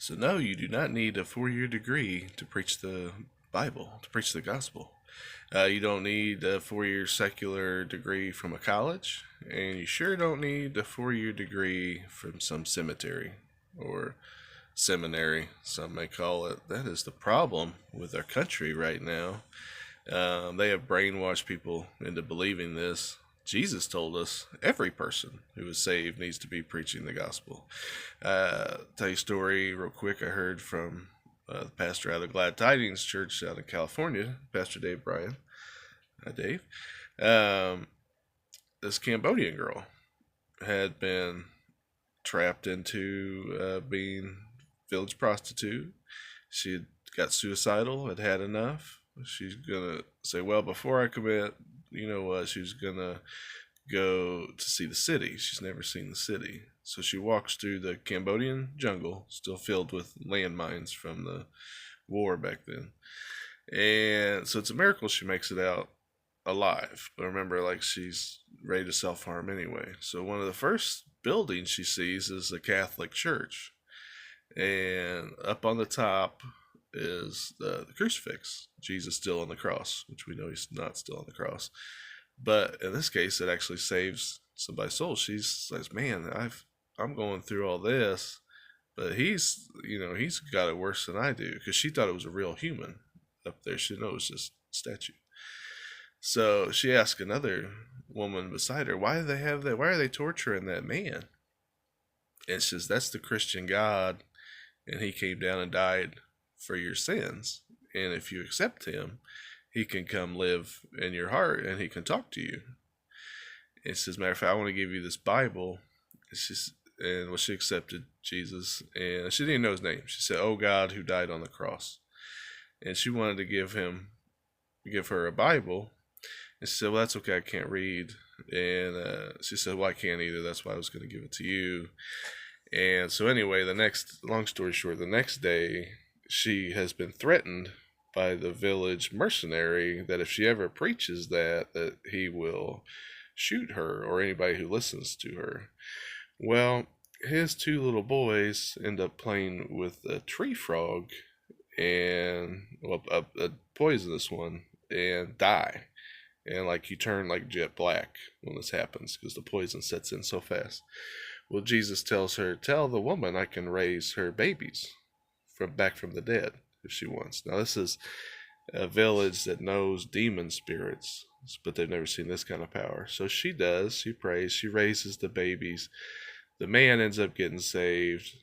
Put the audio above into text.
So, no, you do not need a 4 year degree to preach the Bible, to preach the gospel. You don't need a 4 year secular degree from a college, and you sure don't need a 4 year degree from some cemetery or seminary, some may call it. That is the problem with our country right now. They have brainwashed people into believing this. Jesus told us every person who is saved needs to be preaching the gospel. Tell you a story real quick. I heard from the pastor out of Glad Tidings Church out in California, Pastor Dave Bryan. Hi, Dave. Um, this Cambodian girl had been trapped into being village prostitute. She had got suicidal, had had enough. She's gonna say, well, before I commit, you know what? She's gonna go to see the city. She's never seen the city. So she walks through the Cambodian jungle, still filled with landmines from the war back then. And so it's a miracle she makes it out alive. But remember, like, she's ready to self harm anyway. So one of the first buildings she sees is a Catholic church. And up on the top is the crucifix, Jesus still on the cross, which we know he's not still on the cross. But in this case, it actually saves somebody's soul. She says, "Man, I'm going through all this, but he's got it worse than I do," because she thought it was a real human up there. She didn't know it was just a statue. So she asked another woman beside her, "Why do they have that? Why are they torturing that man?" And she says, "That's the Christian God, and he came down and died for your sins. And if you accept him, he can come live in your heart and he can talk to you." And she says, "Matter of fact, I want to give you this Bible." And she accepted Jesus, and she didn't know his name. She said, "Oh God, who died on the cross." And she wanted to give her a Bible. And she said, "Well, that's okay. I can't read." And she said, "Well, I can't either. That's why I was going to give it to you." And so anyway, long story short, the next day, she has been threatened by the village mercenary that if she ever preaches that he will shoot her or anybody who listens to her. Well, his two little boys end up playing with a tree frog and a poisonous one and die. And like you turn like jet black when this happens because the poison sets in so fast. Well, Jesus tells her, "Tell the woman I can raise her babies back from the dead if she wants." Now, this is a village that knows demon spirits, but they've never seen this kind of power. So she does. She prays. She raises the babies. The man ends up getting saved.